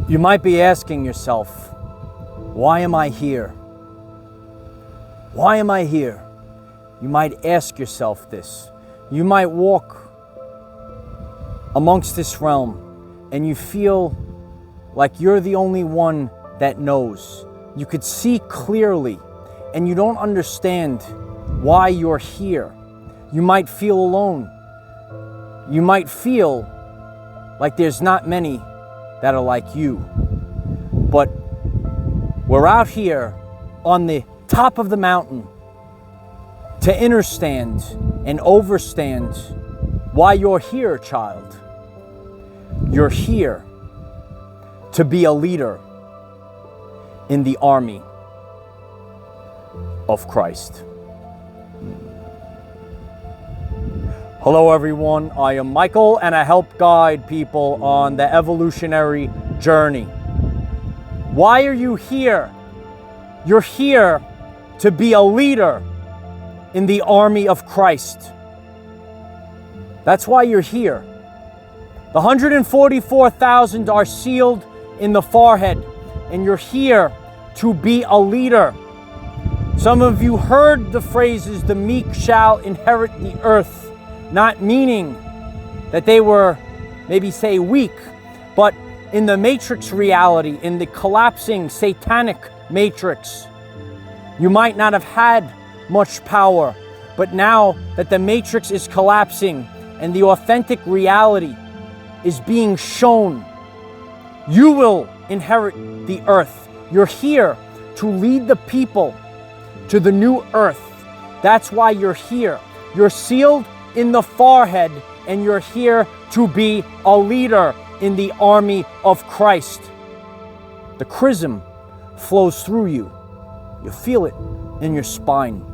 You might be asking yourself, why am I here? Why am I here? You might ask yourself this. You might walk amongst this realm and you feel like you're the only one that knows. You could see clearly and you don't understand why you're here. You might feel alone. You might feel like there's not many that are like you. But we're out here on the top of the mountain to understand and overstand why you're here, child. You're here to be a leader in the army of Christ. Hello everyone, I am Michael and I help guide people on the evolutionary journey. Why are you here? You're here to be a leader in the army of Christ. That's why you're here. The 144,000 are sealed in the forehead, and you're here to be a leader. Some of you heard the phrases, the meek shall inherit the earth, not meaning that they were, maybe say, weak, but in the matrix reality, in the collapsing satanic matrix, you might not have had much power, but now that the matrix is collapsing and the authentic reality is being shown, you will inherit the earth. You're here to lead the people to the new earth. That's why you're here. You're sealed in the forehead and you're here to be a leader in the army of Christ. The Chrism flows through you. You feel it in your spine.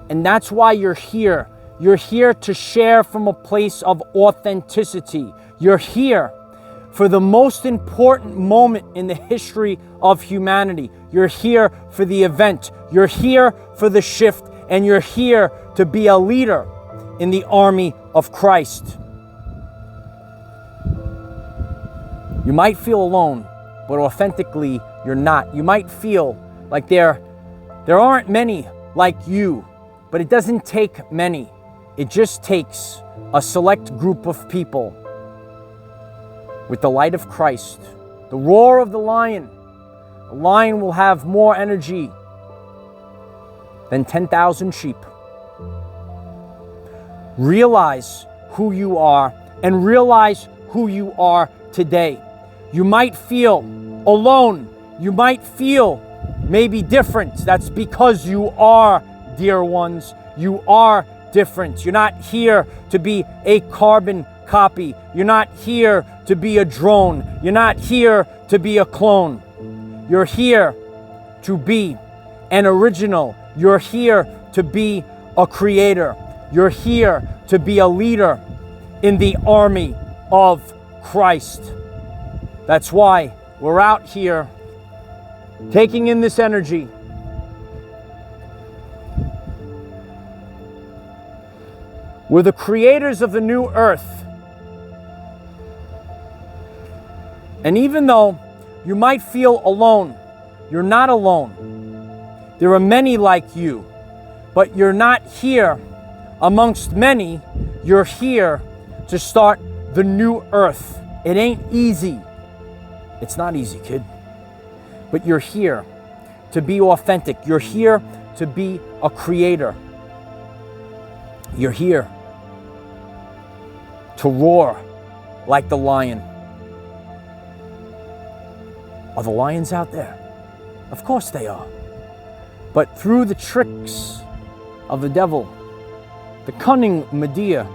And that's why you're here. You're here to share from a place of authenticity. You're here for the most important moment in the history of humanity. You're here for the event. You're here for the shift. And you're here to be a leader in the army of Christ. You might feel alone, but authentically you're not. You might feel like there aren't many like you, but it doesn't take many. It just takes a select group of people with the light of Christ, the roar of the lion. The lion will have more energy than 10,000 sheep. Realize who you are and realize who you are today. You might feel alone. You might feel maybe different. That's because you are, dear ones, you are different. You're not here to be a carbon copy. You're not here to be a drone. You're not here to be a clone. You're here to be an original. You're here to be a creator. You're here to be a leader in the army of Christ. That's why we're out here taking in this energy. We're the creators of the new earth. And even though you might feel alone, you're not alone. There are many like you, but you're not here amongst many. You're here to start the new earth. It ain't easy. It's not easy, kid. But you're here to be authentic. You're here to be a creator. You're here to roar like the lion. Are the lions out there? Of course they are. But through the tricks of the devil, the cunning Medea,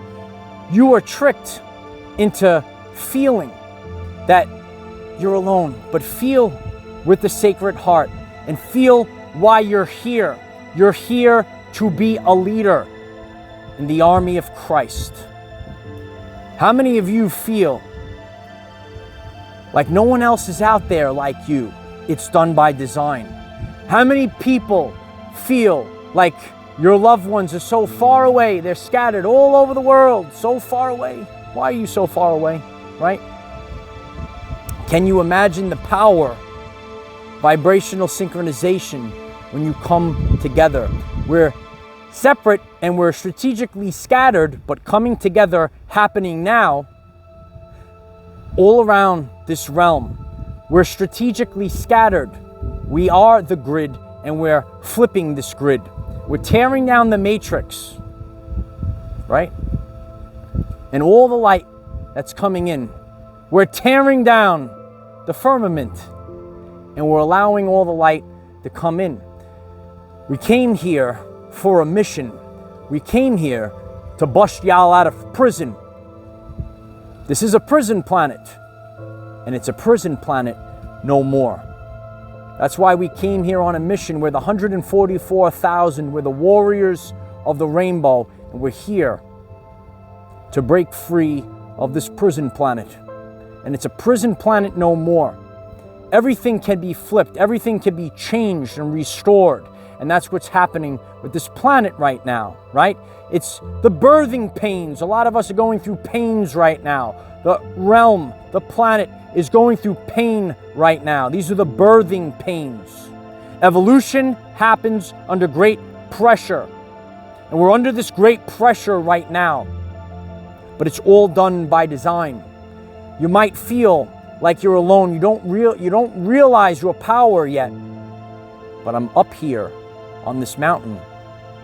you are tricked into feeling that you're alone. But feel with the Sacred Heart and feel why you're here. You're here to be a leader in the army of Christ. How many of you feel like no one else is out there like you? It's done by design. How many people feel like your loved ones are so far away? They're scattered all over the world, so far away. Why are you so far away, right? Can you imagine the power, vibrational synchronization when you come together? We're separate and we're strategically scattered, but coming together, happening now, all around this realm. We're strategically scattered. We are the grid and we're flipping this grid. We're tearing down the matrix, right? And all the light that's coming in. We're tearing down the firmament and we're allowing all the light to come in. We came here for a mission. We came here to bust y'all out of prison. This is a prison planet, and it's a prison planet no more. That's why we came here on a mission. We're the 144,000. We're the warriors of the rainbow, and we're here to break free of this prison planet. And it's a prison planet no more. Everything can be flipped. Everything can be changed and restored. And that's what's happening with this planet right now, right? It's the birthing pains. A lot of us are going through pains right now. The realm, the planet is going through pain right now. These are the birthing pains. Evolution happens under great pressure. And we're under this great pressure right now. But it's all done by design. You might feel like you're alone. You don't realize your power yet. But I'm up here on this mountain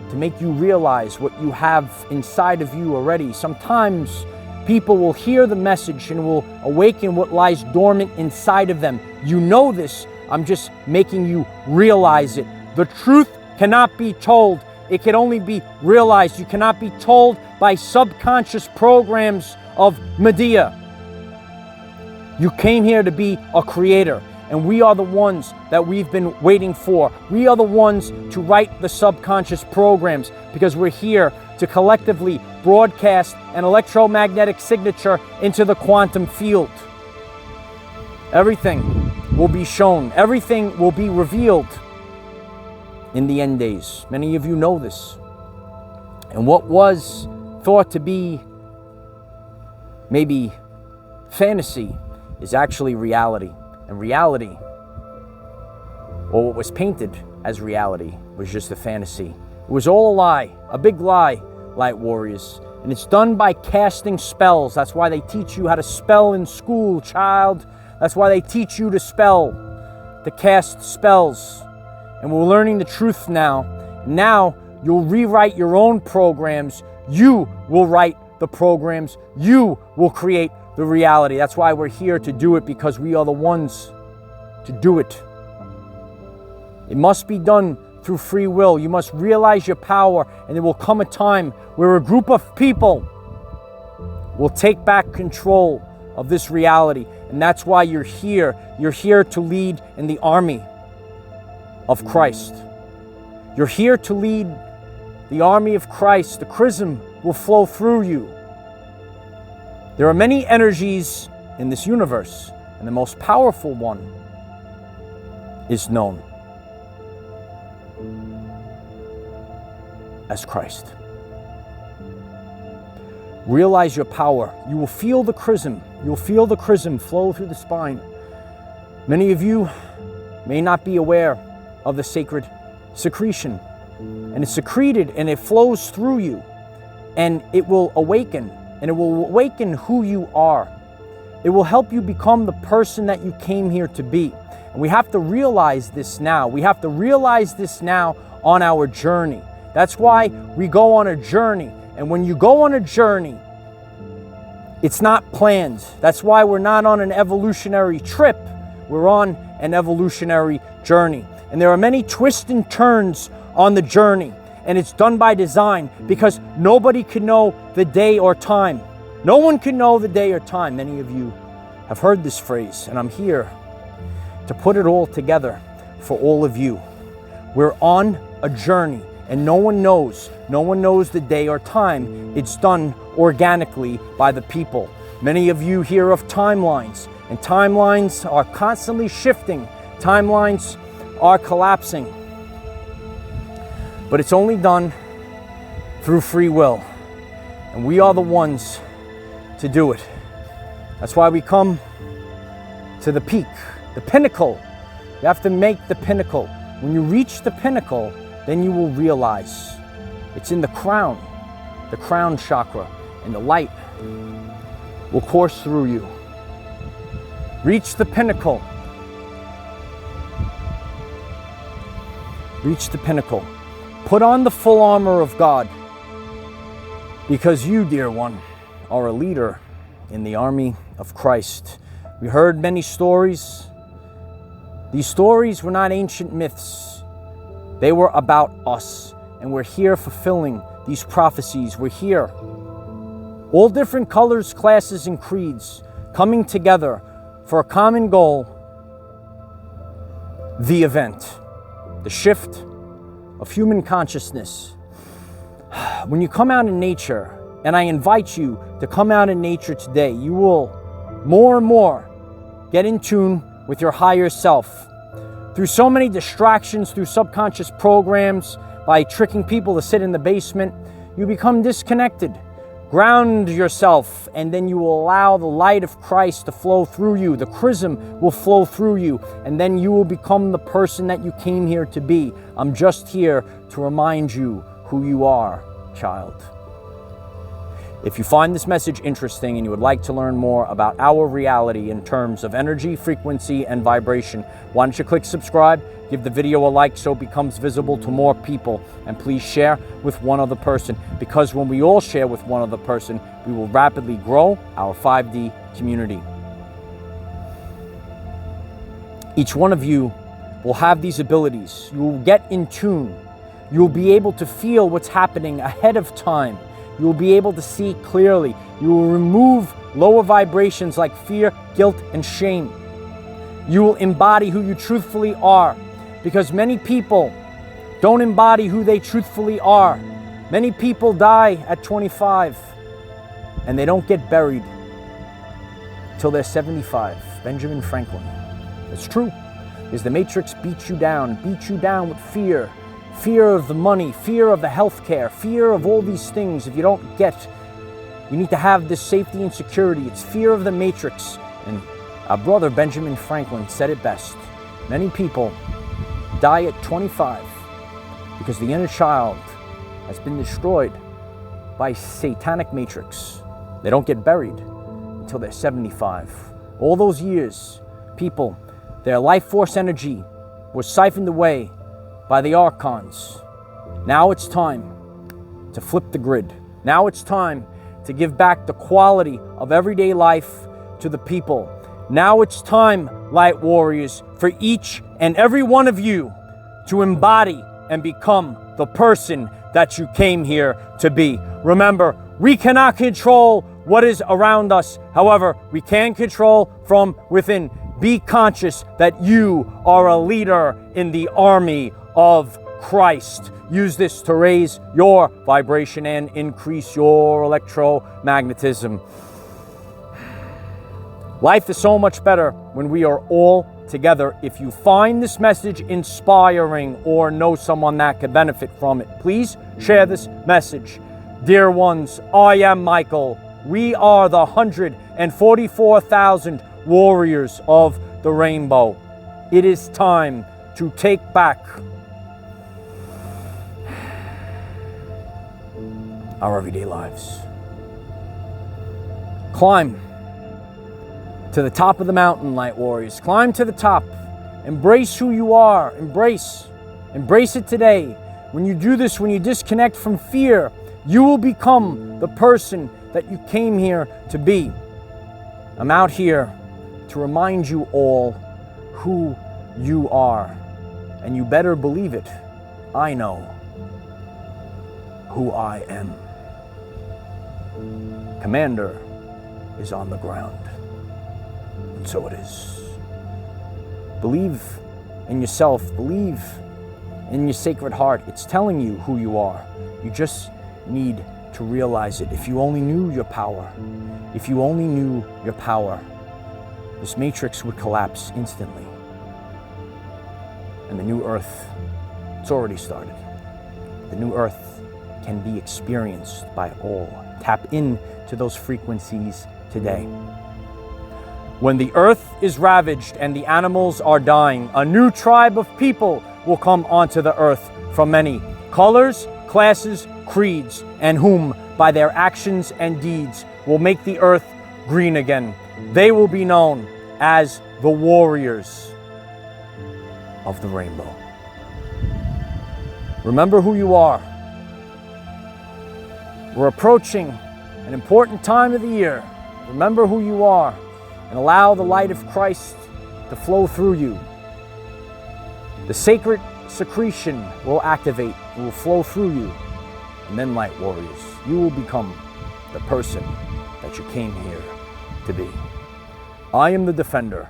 to make you realize what you have inside of you already. Sometimes people will hear the message and will awaken what lies dormant inside of them. You know this. I'm just making you realize it. The truth cannot be told. It can only be realized. You cannot be told by subconscious programs of media. You came here to be a creator, and we are the ones that we've been waiting for. We are the ones to write the subconscious programs, because we're here to collectively broadcast an electromagnetic signature into the quantum field. Everything will be shown. Everything will be revealed in the end days. Many of you know this. And what was thought to be maybe fantasy is actually reality. And reality, or what was painted as reality, was just a fantasy. It was all a lie, a big lie, light warriors. And it's done by casting spells. That's why they teach you how to spell in school, child. That's why they teach you to spell, to cast spells. And we're learning the truth now. Now you'll rewrite your own programs. You will write the programs. You will create the reality. That's why we're here to do it, because we are the ones to do it. It must be done through free will. You must realize your power, and there will come a time where a group of people will take back control of this reality. And that's why you're here. You're here to lead in the army of Christ. You're here to lead the army of Christ. The Chrism will flow through you. There are many energies in this universe, and the most powerful one is known as Christ. Realize your power. You will feel the Chrism. You'll feel the Chrism flow through the spine. Many of you may not be aware of the sacred secretion. And it's secreted and it flows through you. And it will awaken. And it will awaken who you are. It will help you become the person that you came here to be. And we have to realize this now. We have to realize this now on our journey. That's why we go on a journey. And when you go on a journey, it's not planned. That's why we're not on an evolutionary trip. We're on an evolutionary journey. And there are many twists and turns on the journey. And it's done by design, because nobody can know the day or time. No one can know the day or time. Many of you have heard this phrase, and I'm here to put it all together for all of you. We're on a journey, and no one knows the day or time. It's done organically by the people. Many of you hear of timelines, and timelines are constantly shifting. Timelines are collapsing. But it's only done through free will. And we are the ones to do it. That's why we come to the peak, the pinnacle. You have to make the pinnacle. When you reach the pinnacle, then you will realize it's in the crown chakra, and the light will course through you. Reach the pinnacle. Reach the pinnacle. Put on the full armor of God, because you, dear one, are a leader in the army of Christ. We heard many stories. These stories were not ancient myths. They were about us, and we're here fulfilling these prophecies. We're here, all different colors, classes, and creeds, coming together for a common goal: the event, the shift of human consciousness. When you come out in nature, and I invite you to come out in nature today, you will more and more get in tune with your higher self. Through so many distractions, through subconscious programs, by tricking people to sit in the basement, you become disconnected. Ground yourself, and then you will allow the light of Christ to flow through you. The Chrism will flow through you, and then you will become the person that you came here to be. I'm just here to remind you who you are, child. If you find this message interesting and you would like to learn more about our reality in terms of energy, frequency, and vibration, why don't you click subscribe, give the video a like so it becomes visible to more people, and please share with one other person, because when we all share with one other person, we will rapidly grow our 5D community. Each one of you will have these abilities. You will get in tune. You will be able to feel what's happening ahead of time. You will be able to see clearly. You will remove lower vibrations like fear, guilt, and shame. You will embody who you truthfully are, because many people don't embody who they truthfully are. Many people die at 25 and they don't get buried till they're 75. Benjamin Franklin. It's true. Because the Matrix beats you down with fear. Fear of the money, fear of the healthcare, fear of all these things. If you don't get, you need to have this safety and security. It's fear of the Matrix. And our brother Benjamin Franklin said it best. Many people die at 25 because the inner child has been destroyed by satanic matrix. They don't get buried until they're 75. All those years, people, their life force energy was siphoned away by the archons. Now it's time to flip the grid. Now it's time to give back the quality of everyday life to the people. Now it's time, light warriors, for each and every one of you to embody and become the person that you came here to be. Remember, we cannot control what is around us. However, we can control from within. Be conscious that you are a leader in the army of Christ. Use this to raise your vibration and increase your electromagnetism. Life is so much better when we are all together. If you find this message inspiring or know someone that could benefit from it, please share this message. Dear ones, I am Michael. We are the 144,000 warriors of the rainbow. It is time to take back our everyday lives. Climb to the top of the mountain, light warriors. Climb to the top. Embrace who you are. Embrace it today. When you do this, when you disconnect from fear, you will become the person that you came here to be. I'm out here to remind you all who you are. And you better believe it. I know who I am. Commander is on the ground. And so it is. Believe in yourself. Believe in your sacred heart. It's telling you who you are. You just need to realize it. If you only knew your power, if you only knew your power, this matrix would collapse instantly. And the new earth, it's already started. The new earth can be experienced by all. Tap in to those frequencies today. When the earth is ravaged and the animals are dying, a new tribe of people will come onto the earth from many colors, classes, creeds, and whom, by their actions and deeds, will make the earth green again. They will be known as the warriors of the rainbow. Remember who you are. We're approaching an important time of the year. Remember who you are and allow the light of Christ to flow through you. The sacred secretion will activate, it will flow through you. And then, light warriors, you will become the person that you came here to be. I am the defender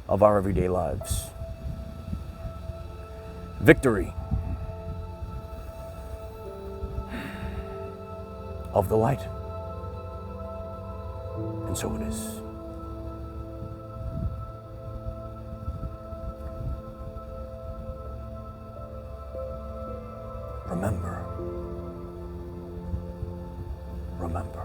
of our everyday lives. Victory of the light. And so it is. Remember. Remember.